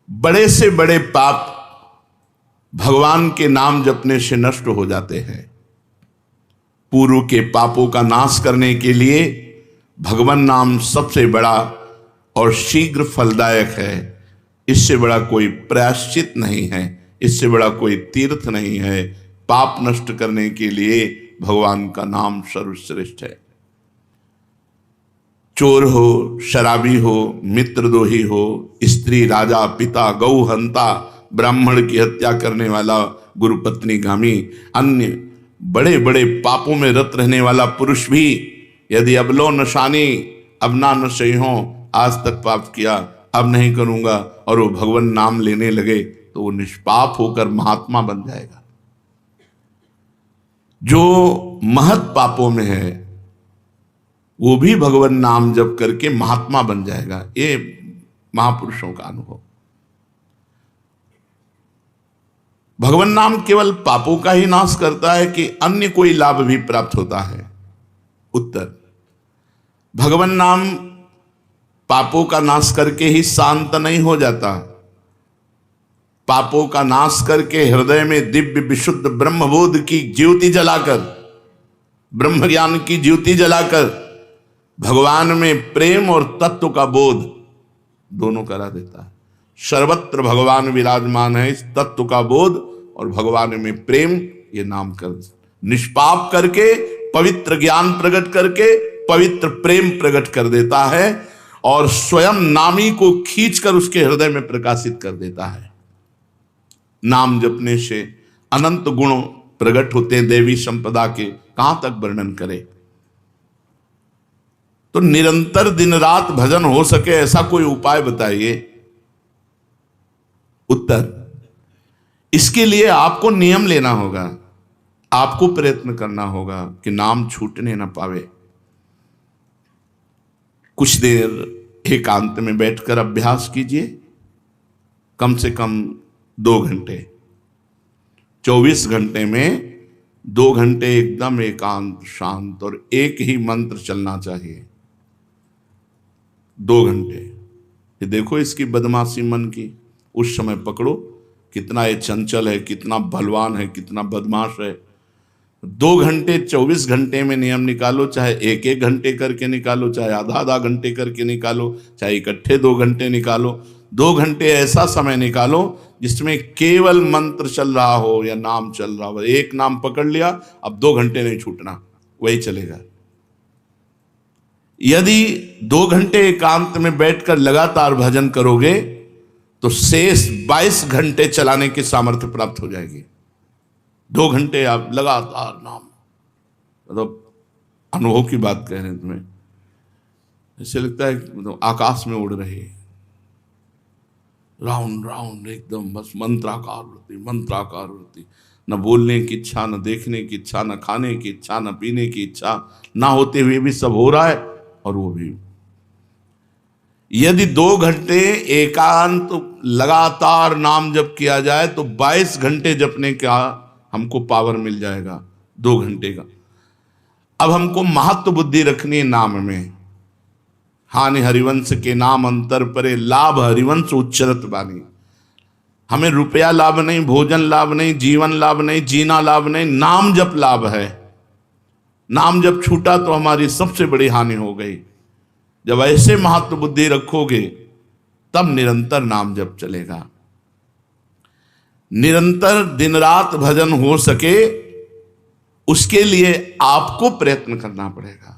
बड़े से बड़े पाप भगवान के नाम जपने से नष्ट हो जाते हैं। पूर्व के पापों का नाश करने के लिए भगवान नाम सबसे बड़ा और शीघ्र फलदायक है। इससे बड़ा कोई प्रायश्चित नहीं है, इससे बड़ा कोई तीर्थ नहीं है। पाप नष्ट करने के लिए भगवान का नाम सर्वश्रेष्ठ है। चोर हो, शराबी हो, मित्रद्रोही हो, स्त्री, राजा, पिता, गौ हंता, ब्राह्मण की हत्या करने वाला, गुरुपत्नी गामी, अन्य बड़े बड़े पापों में रत रहने वाला पुरुष भी यदि अबलो नशानी अब ना नशे हो, आज तक पाप किया अब नहीं करूंगा, और वो भगवान नाम लेने लगे तो वो निष्पाप होकर महात्मा बन जाएगा। जो महत पापों में है वो भी भगवान नाम जप करके महात्मा बन जाएगा। ये महापुरुषों का अनुभव। भगवान नाम केवल पापों का ही नाश करता है कि अन्य कोई लाभ भी प्राप्त होता है? उत्तर, भगवान नाम पापों का नाश करके ही शांत नहीं हो जाता। पापों का नाश करके हृदय में दिव्य विशुद्ध ब्रह्मबोध की ज्योति जलाकर, ब्रह्म ज्ञान की ज्योति जलाकर भगवान में प्रेम और तत्व का बोध दोनों करा देता है। सर्वत्र भगवान विराजमान है, इस तत्व का बोध और भगवान में प्रेम ये नाम कर निष्पाप करके पवित्र ज्ञान प्रकट करके पवित्र प्रेम प्रकट कर देता है और स्वयं नामी को खींचकर उसके हृदय में प्रकाशित कर देता है। नाम जपने से अनंत गुण प्रकट होते हैं देवी संपदा के, कहां तक वर्णन करें। तो निरंतर दिन रात भजन हो सके ऐसा कोई उपाय बताइए। उत्तर, इसके लिए आपको नियम लेना होगा, आपको प्रयत्न करना होगा कि नाम छूटने ना पावे। कुछ देर एकांत में बैठकर अभ्यास कीजिए, कम से कम 2 घंटे। 24 घंटे में 2 घंटे एकदम एकांत शांत और एक ही मंत्र चलना चाहिए। 2 घंटे। ये देखो इसकी बदमाशी मन की, उस समय पकड़ो कितना ये चंचल है, कितना बलवान है, कितना बदमाश है। 2 घंटे 24 घंटे में नियम निकालो, चाहे 1-1 घंटे करके निकालो, चाहे आधा-आधा घंटे करके निकालो, चाहे इकट्ठे 2 घंटे निकालो। 2 घंटे ऐसा समय निकालो जिसमें केवल मंत्र चल रहा हो या नाम चल रहा हो। एक नाम पकड़ लिया, अब 2 घंटे नहीं छूटना, वही चलेगा। यदि 2 घंटे एकांत में बैठकर लगातार भजन करोगे तो शेष 22 घंटे चलाने की सामर्थ्य प्राप्त हो जाएगी। 2 घंटे आप लगातार नाम, मतलब अनुभव की बात कह रहे हैं तुम्हें, ऐसे लगता है मतलब आकाश में उड़ रहे, राउंड राउंड एकदम, बस मंत्राकार वृत्ति, न बोलने की इच्छा, न देखने की इच्छा, न खाने की इच्छा, न पीने की इच्छा, ना होते हुए भी सब हो रहा है। और वो भी यदि 2 घंटे एकांत लगातार नाम जप किया जाए तो 22 घंटे जपने का हमको पावर मिल जाएगा 2 घंटे का। अब हमको महत्व बुद्धि रखनी है नाम में। हानि हरिवंश के नाम अंतर परे, लाभ हरिवंश उच्चरत बानी। हमें रुपया लाभ नहीं, भोजन लाभ नहीं, जीवन लाभ नहीं, जीना लाभ नहीं, नाम जप लाभ है। नाम जब छूटा तो हमारी सबसे बड़ी हानि हो गई। जब ऐसे महत्व बुद्धि रखोगे तब निरंतर नाम जप चलेगा। निरंतर दिन रात भजन हो सके उसके लिए आपको प्रयत्न करना पड़ेगा।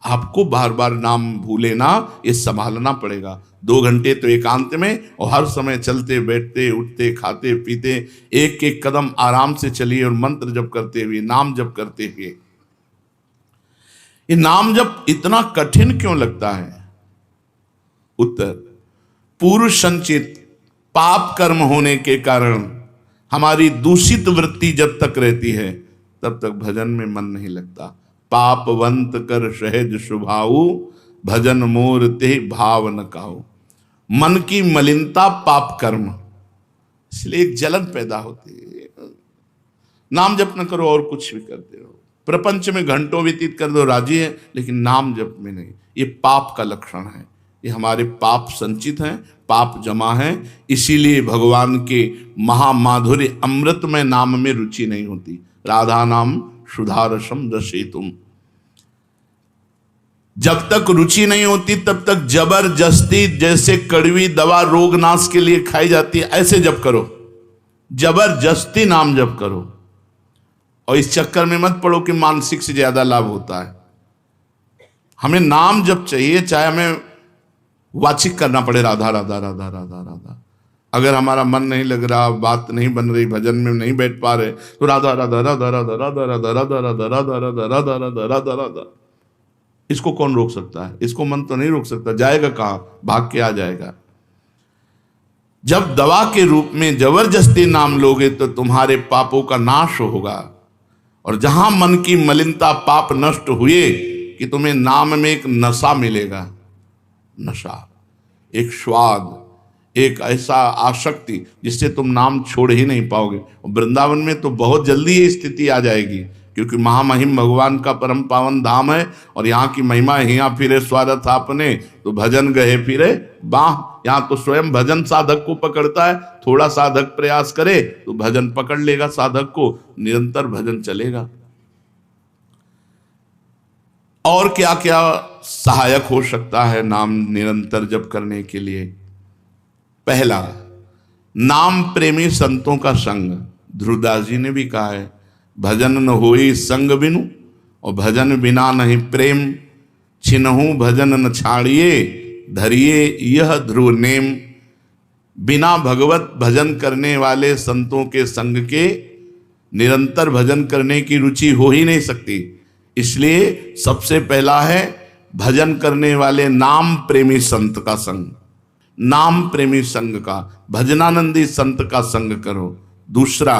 आपको बार बार नाम भूले ना, ये संभालना पड़ेगा। 2 घंटे तो एकांत में, और हर समय चलते बैठते उठते खाते पीते एक एक कदम आराम से चलिए और मंत्र जप करते हुए, नाम जप करते हुए। ये नाम जप इतना कठिन क्यों लगता है? उत्तर, पूर्व संचित पाप कर्म होने के कारण हमारी दूषित वृत्ति जब तक रहती है तब तक भजन में मन नहीं लगता। पापवंत कर सहज स्वभाव, भजन मोर ते भाव न काऊ। मन की मलिनता पाप कर्म, इसलिए एक जलन पैदा होती है। नाम जप न करो और कुछ भी करते रहो, प्रपंच में घंटों व्यतीत कर दो, राजी है, लेकिन नाम जप में नहीं। ये पाप का लक्षण है, ये हमारे पाप संचित हैं, पाप जमा हैं, इसीलिए भगवान के महामाधुर्य अमृतमय नाम में रुचि नहीं होती। राधा नाम सुधारसम रसेतुम, जब तक रुचि नहीं होती तब तक जबरदस्ती, जैसे कड़वी दवा रोग नाश के लिए खाई जाती है, ऐसे जप करो, जबरदस्ती नाम जप करो। और इस चक्कर में मत पड़ो कि मानसिक से ज्यादा लाभ होता है। हमें नाम जप चाहिए, चाहे हमें वाचिक करना पड़े राधा राधा राधा राधा राधा। अगर हमारा मन नहीं लग रहा, बात नहीं बन रही, भजन में नहीं बैठ पा रहे, तो राधा राधा राधा राधा राधा राधा राधा राधा राधा राधा राधा राधा राधा राधा। इसको कौन रोक सकता है? इसको मन तो नहीं रोक सकता, जाएगा कहां, भाग के आ जाएगा। जब दवा के रूप में जबरदस्ती नाम लोगे तो तुम्हारे पापों का नाश होगा। और जहां मन की मलिनता, पाप नष्ट हुए कि तुम्हें नाम में एक नशा मिलेगा, नशा, एक स्वाद, एक ऐसा आसक्ति जिससे तुम नाम छोड़ ही नहीं पाओगे। और वृंदावन में तो बहुत जल्दी ये स्थिति आ जाएगी, क्योंकि महामहिम भगवान का परम पावन धाम है और यहाँ की महिमा, हिया फिरे स्वार्थ आपने तो भजन गए फिरे बाह। यहाँ तो स्वयं भजन साधक को पकड़ता है, थोड़ा साधक प्रयास करे तो भजन पकड़ लेगा साधक को, निरंतर भजन चलेगा। और क्या क्या सहायक हो सकता है नाम निरंतर जप करने के लिए? पहला, नाम प्रेमी संतों का संग। ध्रुवदास जी ने भी कहा है, भजन न होई संग बिनु, और भजन बिना नहीं प्रेम, छिनहु भजन न छाड़िए, धरिए यह ध्रुव नेम। बिना भगवत भजन करने वाले संतों के संग के निरंतर भजन करने की रुचि हो ही नहीं सकती। इसलिए सबसे पहला है भजन करने वाले नाम प्रेमी संत का संग, नाम प्रेमी संग का, भजनानंदी संत का संग करो। दूसरा,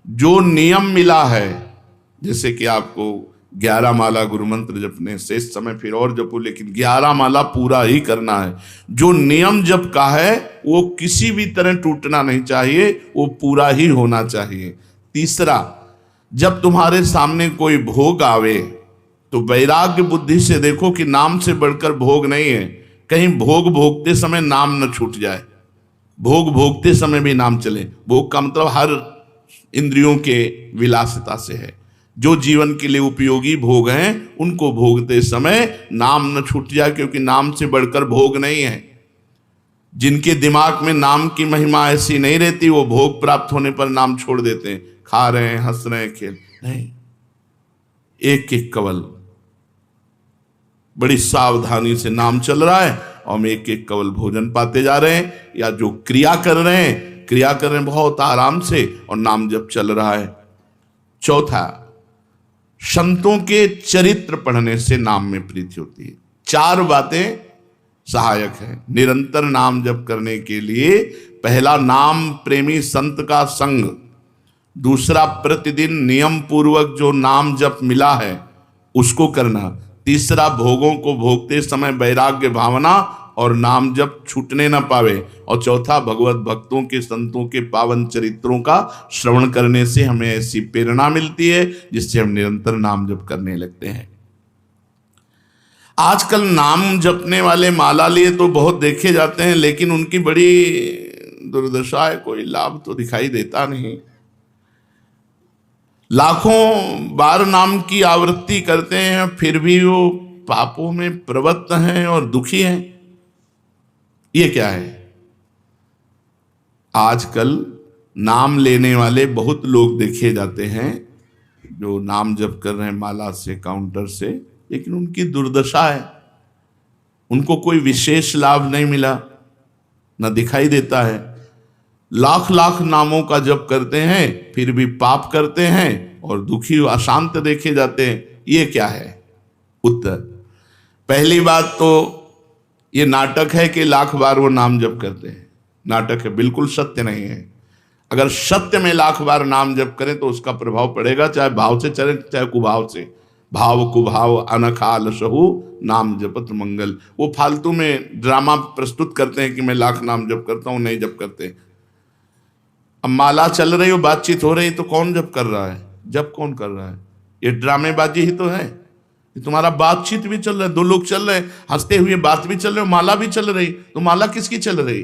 जो नियम मिला है, जैसे कि आपको 11 माला गुरु मंत्र जपने, शेष समय फिर और जपो, लेकिन 11 माला पूरा ही करना है। जो नियम जप का है वो किसी भी तरह टूटना नहीं चाहिए, वो पूरा ही होना चाहिए। तीसरा, जब तुम्हारे सामने कोई भोग आवे तो वैराग्य बुद्धि से देखो कि नाम से बढ़कर भोग नहीं है। कहीं भोग भोगते समय नाम न छूट जाए, भोग भोगते समय भी नाम चले। भोग का मतलब हर इंद्रियों के विलासिता से है। जो जीवन के लिए उपयोगी भोग हैं उनको भोगते समय नाम न छूट जाए, क्योंकि नाम से बढ़कर भोग नहीं है। जिनके दिमाग में नाम की महिमा ऐसी नहीं रहती, वो भोग प्राप्त होने पर नाम छोड़ देते हैं, खा रहे हैं, हंस रहे हैं, खेल नहीं। एक एक कवल बड़ी सावधानी से नाम चल रहा है और हम एक एक कवल भोजन पाते जा रहे हैं, या जो क्रिया कर रहे हैं बहुत आराम से और नाम जब चल रहा है। चौथा, संतों के चरित्र पढ़ने से नाम में प्रीति होती है। 4 बातें सहायक है निरंतर नाम जप करने के लिए। पहला, नाम प्रेमी संत का संग। दूसरा, प्रतिदिन नियम पूर्वक जो नाम जप मिला है उसको करना। तीसरा, भोगों को भोगते समय वैराग्य भावना और नाम जप छूटने न पावे। और चौथा, भगवत भक्तों के, संतों के पावन चरित्रों का श्रवण करने से हमें ऐसी प्रेरणा मिलती है जिससे हम निरंतर नाम जप करने लगते हैं। आजकल नाम जपने वाले माला लिए तो बहुत देखे जाते हैं, लेकिन उनकी बड़ी दुर्दशा है, कोई लाभ तो दिखाई देता नहीं। लाखों बार नाम की आवृत्ति करते हैं, फिर भी वो पापों में प्रवृत्त हैं और दुखी हैं। ये क्या है? आजकल नाम लेने वाले बहुत लोग देखे जाते हैं जो नाम जप कर रहे हैं माला से, काउंटर से, लेकिन उनकी दुर्दशा है, उनको कोई विशेष लाभ नहीं मिला, न दिखाई देता है। लाख लाख नामों का जप करते हैं फिर भी पाप करते हैं और दुखी अशांत देखे जाते हैं। ये क्या है? उत्तर, पहली बात तो ये नाटक है कि लाख बार वो नाम जप करते हैं, नाटक है, बिल्कुल सत्य नहीं है। अगर सत्य में लाख बार नाम जप करें तो उसका प्रभाव पड़ेगा, चाहे भाव से चले चाहे कुभाव से। भाव कुभाव अनखाल सहु नाम जपत मंगल। वो फालतू में ड्रामा प्रस्तुत करते हैं कि मैं लाख नाम जप करता हूं, नहीं जप करते। अब माला चल रही हो, बातचीत हो रही, तो कौन जप कर रहा है? जप कौन कर रहा है? ये ड्रामेबाजी ही तो है। तुम्हारा बातचीत भी चल रहा है, दो लोग चल रहे हैं, हंसते हुए बात भी चल रहे हो, माला भी चल रही, तो माला किसकी चल रही,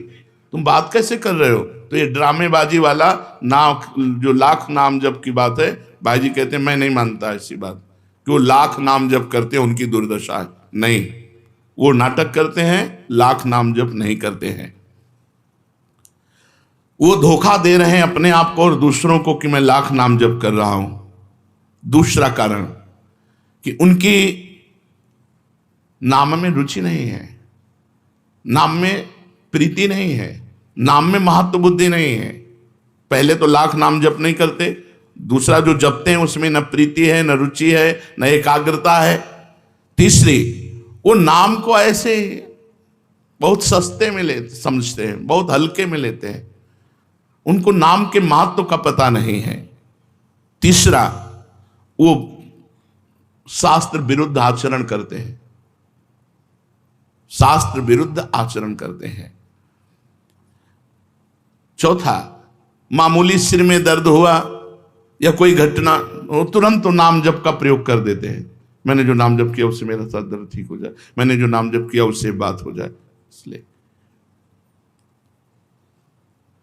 तुम बात कैसे कर रहे हो? तो ये ड्रामेबाजी वाला नाम, जो लाख नाम जप की बात है, भाई जी कहते हैं मैं नहीं मानता ऐसी बात कि वो लाख नाम जप करते हैं उनकी दुर्दशा है। नहीं, वो नाटक करते हैं, लाख नाम जप नहीं करते हैं। वो धोखा दे रहे हैं अपने आप को और दूसरों को कि मैं लाख नाम जप कर रहा हूं। दूसरा कारण कि उनकी नाम में रुचि नहीं है, नाम में प्रीति नहीं है, नाम में महत्व बुद्धि नहीं है। पहले तो लाख नाम जप नहीं करते, दूसरा जो जपते हैं उसमें न प्रीति है, न रुचि है, न एकाग्रता है। तीसरी, वो नाम को ऐसे बहुत सस्ते में लेते समझते हैं, बहुत हल्के में लेते हैं, उनको नाम के महत्व का पता नहीं है। तीसरा, वो शास्त्र विरुद्ध आचरण करते हैं, शास्त्र विरुद्ध आचरण करते हैं। चौथा, मामूली सिर में दर्द हुआ या कोई घटना, तुरंत तो नाम जप का प्रयोग कर देते हैं। मैंने जो नाम जप किया उससे मेरा सर दर्द ठीक हो जाए, मैंने जो नाम जप किया उससे बात हो जाए। इसलिए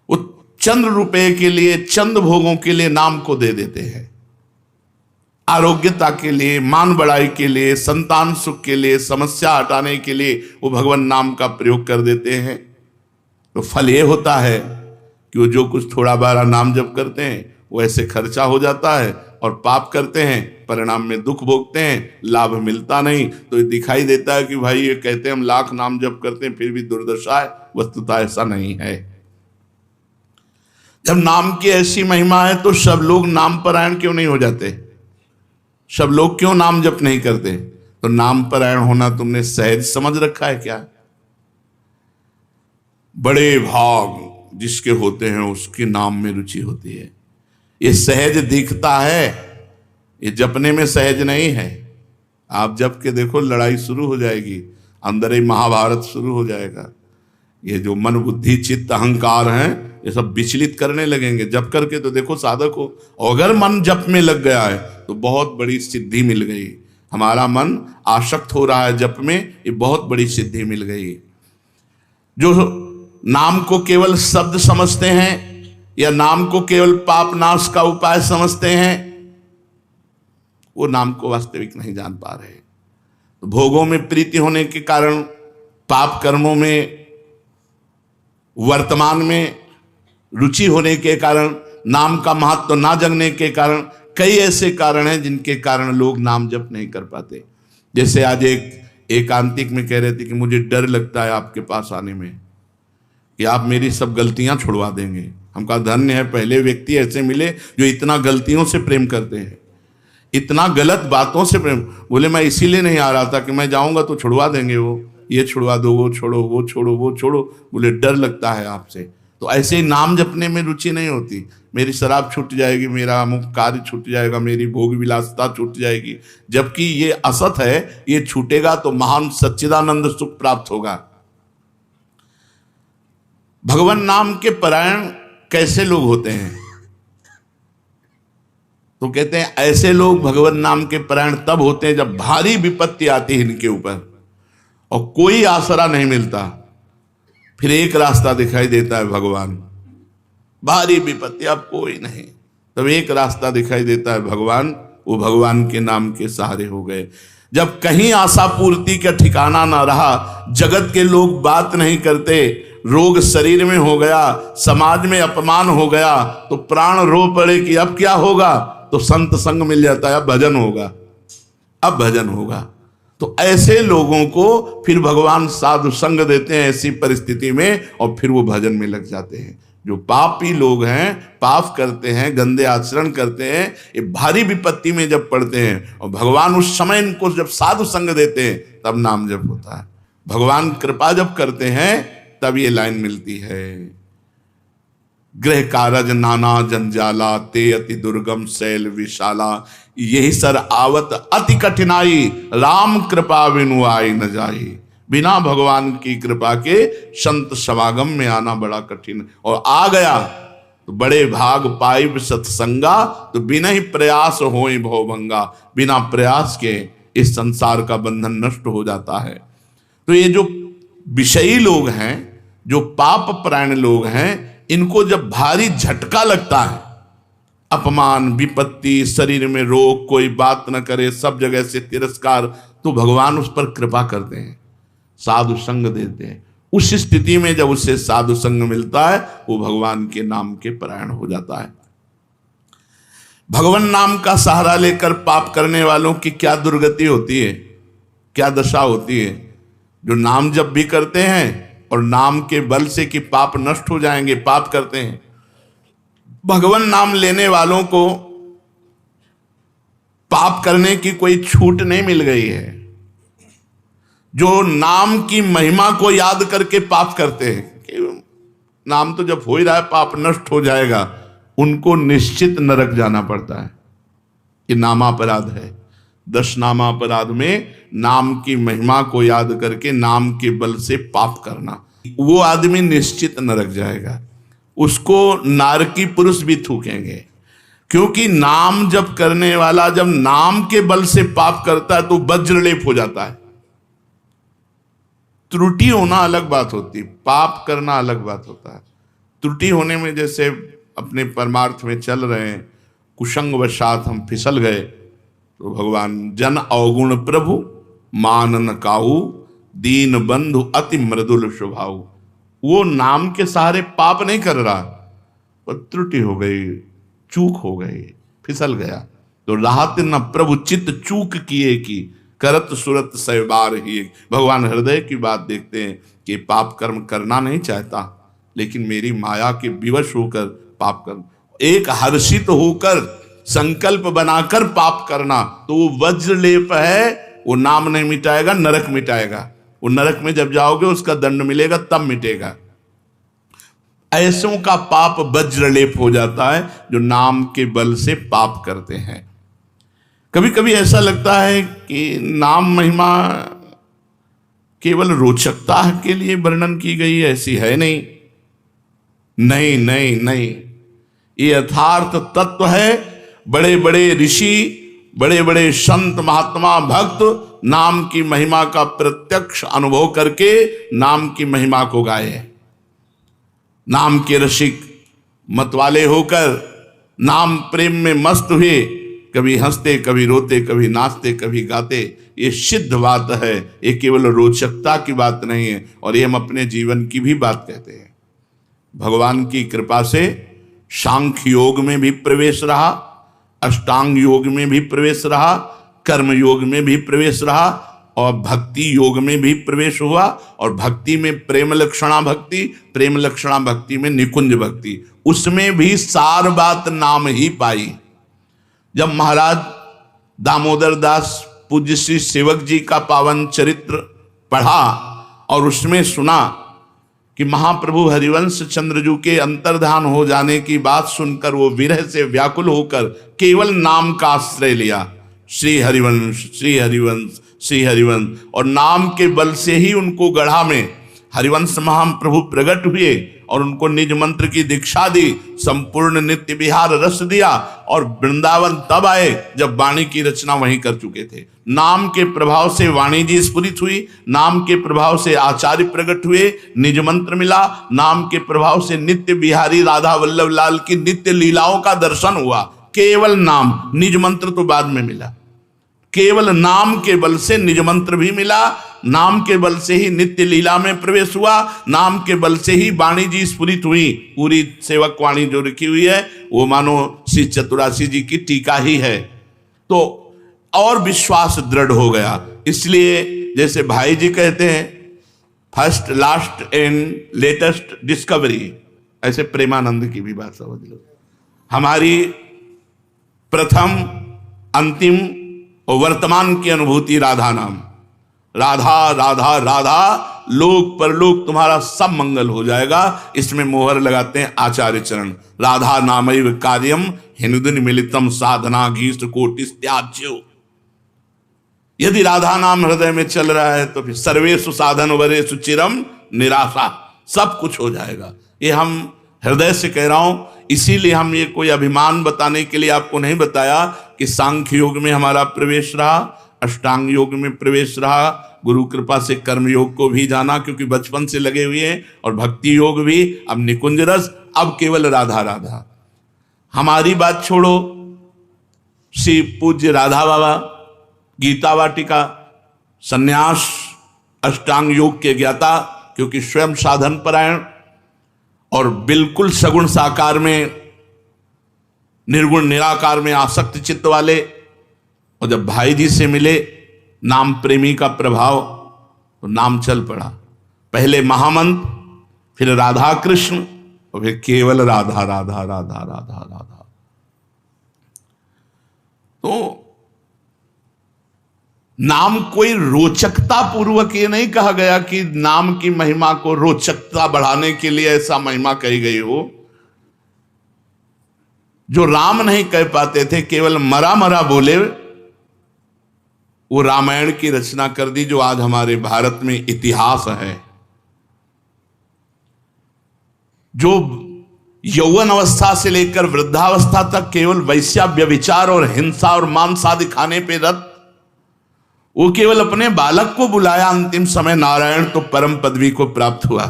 वो चंद रुपए के लिए, चंद भोगों के लिए नाम को दे देते हैं। आरोग्यता के लिए, मान बढ़ाई के लिए, संतान सुख के लिए, समस्या हटाने के लिए वो भगवान नाम का प्रयोग कर देते हैं। तो फल ये होता है कि वो जो कुछ थोड़ा बारा नाम जप करते हैं वो ऐसे खर्चा हो जाता है, और पाप करते हैं, परिणाम में दुख भोगते हैं, लाभ मिलता नहीं। तो ये दिखाई देता है कि भाई ये कहते हैं हम लाख नाम जप करते हैं फिर भी दुर्दशा है। वस्तुतः ऐसा नहीं है। जब नाम की ऐसी महिमा है तो सब लोग नाम परायण क्यों नहीं हो जाते? सब लोग क्यों नाम जप नहीं करते? तो नाम परायण होना तुमने सहज समझ रखा है क्या? बड़े भाग जिसके होते हैं उसके नाम में रुचि होती है। ये सहज दिखता है, ये जपने में सहज नहीं है। आप जप के देखो, लड़ाई शुरू हो जाएगी, अंदर ही महाभारत शुरू हो जाएगा। ये जो मन बुद्धि चित्त अहंकार हैं ये सब विचलित करने लगेंगे। जप करके तो देखो साधक को, अगर मन जप में लग गया है तो बहुत बड़ी सिद्धि मिल गई। हमारा मन आसक्त हो रहा है जप में, ये बहुत बड़ी सिद्धि मिल गई। जो नाम को केवल शब्द समझते हैं या नाम को केवल पाप नाश का उपाय समझते हैं, वो नाम को वास्तविक नहीं जान पा रहे। तो भोगों में प्रीति होने के कारण, पाप कर्मों में वर्तमान में रुचि होने के कारण, नाम का महत्व ना जगने के कारण, कई ऐसे कारण हैं जिनके कारण लोग नाम जप नहीं कर पाते। जैसे आज एक एकांतिक में कह रहे थे कि मुझे डर लगता है आपके पास आने में कि आप मेरी सब गलतियां छुड़वा देंगे। हम कहा धन्य है, पहले व्यक्ति ऐसे मिले जो इतना गलतियों से प्रेम करते हैं, इतना गलत बातों से प्रेम। बोले मैं इसीलिए नहीं आ रहा था कि मैं जाऊंगा तो छुड़वा देंगे, वो ये छुड़वा दो, वो छोड़ो, वो छोड़ो, वो छोड़ो। बोले डर लगता है आपसे। तो ऐसे ही नाम जपने में रुचि नहीं होती। मेरी शराब छूट जाएगी, मेरा अमुक कार्य छूट जाएगा, मेरी भोग विलासता छूट जाएगी। जबकि ये असत है, ये छूटेगा तो महान सच्चिदानंद सुख प्राप्त होगा। भगवान नाम के परायण कैसे लोग होते हैं? तो कहते हैं ऐसे लोग भगवान नाम के परायण तब होते हैं जब भारी विपत्ति आती है इनके ऊपर और कोई आसरा नहीं मिलता। फिर एक रास्ता दिखाई देता है भगवान। भारी विपत्ति, अब कोई नहीं, तब एक रास्ता दिखाई देता है भगवान। वो भगवान के नाम के सहारे हो गए। जब कहीं आशा पूर्ति का ठिकाना ना रहा, जगत के लोग बात नहीं करते, रोग शरीर में हो गया, समाज में अपमान हो गया, तो प्राण रो पड़े कि अब क्या होगा? तो संत संग मिल जाता है, अब भजन होगा, अब भजन होगा। तो ऐसे लोगों को फिर भगवान साधु संग देते हैं ऐसी परिस्थिति में, और फिर वो भजन में लग जाते हैं। जो पापी लोग हैं, पाप करते हैं, गंदे आचरण करते हैं, ये भारी विपत्ति में जब पड़ते हैं और भगवान उस समय इनको जब साधु संग देते हैं तब नाम जप होता है। भगवान कृपा जब करते हैं तब ये लाइन मिलती है, गृह कारज नाना जंजाला, ते अति दुर्गम शैल विशाला, यही सर आवत अति कठिनाई, राम कृपा बिनु आई न जाई। बिना भगवान की कृपा के संत समागम में आना बड़ा कठिन, और आ गया तो बड़े भाग पाइब सत्संगा, तो बिना ही प्रयास होई भवभंगा। बिना प्रयास के इस संसार का बंधन नष्ट हो जाता है। तो ये जो विषयी लोग हैं, जो पाप परायण लोग हैं, इनको जब भारी झटका लगता है, अपमान, विपत्ति, शरीर में रोग, कोई बात न करे, सब जगह से तिरस्कार, तो भगवान उस पर कृपा करते हैं, साधु संग देते हैं। उस स्थिति में जब उससे साधु संग मिलता है, वो भगवान के नाम के परायण हो जाता है। भगवान नाम का सहारा लेकर पाप करने वालों की क्या दुर्गति होती है, क्या दशा होती है। जो नाम जप भी करते हैं और नाम के बल से कि पाप नष्ट हो जाएंगे, पाप करते हैं। भगवान नाम लेने वालों को पाप करने की कोई छूट नहीं मिल गई है। जो नाम की महिमा को याद करके पाप करते हैं कि नाम तो जब हो ही रहा है, पाप नष्ट हो जाएगा, उनको निश्चित नरक जाना पड़ता है। ये नामापराध है। 10 नामापराध में नाम की महिमा को याद करके नाम के बल से पाप करना, वो आदमी निश्चित नरक जाएगा। उसको नारकी पुरुष भी थूकेंगे, क्योंकि नाम जब करने वाला जब नाम के बल से पाप करता है तो वज्रलेप हो जाता है। त्रुटि होना अलग बात होती, पाप करना अलग बात होता है। त्रुटि होने में, जैसे अपने परमार्थ में चल रहे हैं, कुसंग वशात हम फिसल गए, तो भगवान जन अवगुण प्रभु मानन काहू, दीन बंधु अति मृदुल स्वभाव। वो नाम के सहारे पाप नहीं कर रहा, पर त्रुटि हो गई, चूक हो गई, फिसल गया। तो राहत न प्रभु चित्त चूक किए की, करत सुरत सहबार ही। भगवान हृदय की बात देखते हैं कि पाप कर्म करना नहीं चाहता, लेकिन मेरी माया के विवश होकर पाप कर्म, एक हर्षित होकर संकल्प बनाकर पाप करना, तो वो वज्रलेप है। वो नाम नहीं मिटाएगा, नरक मिटाएगा। वो नरक में जब जाओगे उसका दंड मिलेगा, तब मिटेगा। ऐसों का पाप वज्रलेप हो जाता है जो नाम के बल से पाप करते हैं। कभी कभी ऐसा लगता है कि नाम महिमा केवल रोचकता के लिए वर्णन की गई है, ऐसी है नहीं। नहीं नहीं नहीं, ये यथार्थ तत्व है। बड़े बड़े ऋषि, बड़े बड़े संत, महात्मा, भक्त नाम की महिमा का प्रत्यक्ष अनुभव करके नाम की महिमा को गाए। नाम के रसिक मतवाले होकर नाम प्रेम में मस्त हुए, कभी हंसते, कभी रोते, कभी नाचते, कभी गाते। ये सिद्ध बात है, ये केवल रोचकता की बात नहीं है, और ये हम अपने जीवन की भी बात कहते हैं। भगवान की कृपा से सांख्य योग में भी प्रवेश रहा, अष्टांग योग में भी प्रवेश रहा, कर्म योग में भी प्रवेश रहा, और भक्ति योग में भी प्रवेश हुआ। और भक्ति में प्रेम लक्षणा भक्ति, प्रेम लक्षणा भक्ति में निकुंज भक्ति, उसमें भी सार बात नाम ही पाई। जब महाराज दामोदर दास पूज्य श्री सेवक जी का पावन चरित्र पढ़ा और उसमें सुना कि महाप्रभु हरिवंश चंद्रजू के अंतर्धान हो जाने की बात सुनकर वो विरह से व्याकुल होकर केवल नाम का आश्रय लिया, श्री हरिवंश, श्री हरिवंश, श्री हरिवंश। और नाम के बल से ही उनको गढ़ा में हरिवंश महाप्रभु प्रकट हुए और उनको निज मंत्र की दीक्षा दी, संपूर्ण नित्य विहार रस दिया, और वृंदावन तब आए जब वाणी की रचना वहीं कर चुके थे। नाम के प्रभाव से वाणी जी स्फुरित हुई, नाम के प्रभाव से आचार्य प्रकट हुए, निज मंत्र मिला, नाम के प्रभाव से नित्य बिहारी राधा वल्लभ लाल की नित्य लीलाओं का दर्शन हुआ। केवल नाम, निज मंत्र तो बाद में मिला। केवल नाम के बल से निज मंत्र भी मिला, नाम के बल से ही नित्य लीला में प्रवेश हुआ, नाम के बल से ही वाणी जी स्फुरित हुई। पूरी सेवक वाणी जो लिखी हुई है वो मानो श्री चतुरासी जी की टीका ही है। तो और विश्वास दृढ़ हो गया। इसलिए जैसे भाई जी कहते हैं, first last and latest discovery, ऐसे प्रेमानंद की भी बात समझ लो। हमारी प्रथम, अंतिम और वर्तमान की अनुभूति राधा नाम। राधा राधा राधा, लोक परलोक तुम्हारा सब मंगल हो जाएगा। इसमें मोहर लगाते हैं आचार्य चरण। राधा नामैव कार्यम हिंदुन मिलितम साधना घीष्ट कोटिस त्याज्यो। यदि राधा नाम हृदय में चल रहा है तो फिर सर्वेषु साधन वरेषु चिरम निराशा, सब कुछ हो जाएगा। ये हम हृदय से कह रहा हूं। इसीलिए हम ये कोई अभिमान बताने के लिए आपको नहीं बताया कि सांख्य योग में हमारा प्रवेश रहा, अष्टांग योग में प्रवेश रहा, गुरु कृपा से कर्म योग को भी जाना क्योंकि बचपन से लगे हुए हैं, और भक्ति योग भी, अब निकुंज रस, अब केवल राधा राधा। हमारी बात छोड़ो, श्री पूज्य राधा बाबा गीता वाटिका संन्यास अष्टांग योग के ज्ञाता, क्योंकि स्वयं साधन परायण और बिल्कुल सगुण साकार में, निर्गुण निराकार में आसक्त चित्त वाले, और जब भाई जी से मिले नाम प्रेमी का प्रभाव, तो नाम चल पड़ा। पहले महामंत्र, फिर राधा कृष्ण, और फिर केवल राधा राधा राधा राधा राधा। तो नाम कोई रोचकता पूर्वक ये नहीं कहा गया कि नाम की महिमा को रोचकता बढ़ाने के लिए ऐसा महिमा कही गई हो। जो राम नहीं कह पाते थे, केवल मरा मरा बोले, वो रामायण की रचना कर दी, जो आज हमारे भारत में इतिहास है। जो यौवन अवस्था से लेकर वृद्धावस्था तक केवल वैश्या व्यभिचार और हिंसा और मांस आदि खाने पे रत, वो केवल अपने बालक को बुलाया अंतिम समय, नारायण तो परम पदवी को प्राप्त हुआ।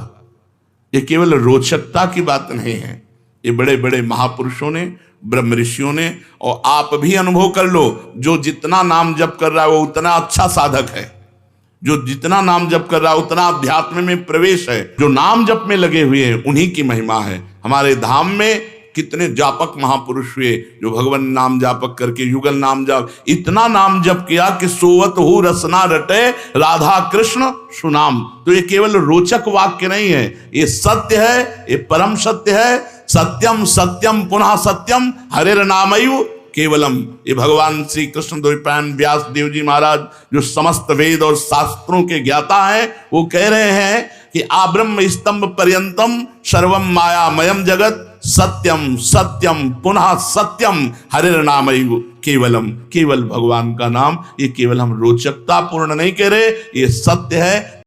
ये केवल रोचकता की बात नहीं है, ये बड़े बड़े महापुरुषों ने, ब्रह्म ऋषियों ने, और आप भी अनुभव कर लो, जो जितना नाम जप कर रहा है वो उतना अच्छा साधक है, जो जितना नाम जप कर रहा है उतना अध्यात्म में प्रवेश है। जो नाम जप में लगे हुए हैं उन्हीं की महिमा है। हमारे धाम में कितने जापक महापुरुष हुए जो भगवान नाम जापक करके युगल नाम जाप, इतना नाम जप किया कि सोवत हो रसना रटे राधा कृष्ण सुनाम। तो ये केवल रोचक वाक्य नहीं है, ये सत्य है, ये परम सत्य है। सत्यम सत्यम पुनः सत्यम हरेर नामयु केवलम। ये भगवान श्री कृष्ण द्वैपायन व्यास देव जी महाराज, जो समस्त वेद और शास्त्रों के ज्ञाता हैं, वो कह रहे हैं कि आब्रह्म स्तंभ पर्यंतम सर्वम मायामयम जगत सत्यम सत्यम पुनः सत्यम हरिर नामयु केवलम। केवल भगवान का नाम, ये केवल हम रोचकता पूर्ण नहीं कह रहे, ये सत्य है।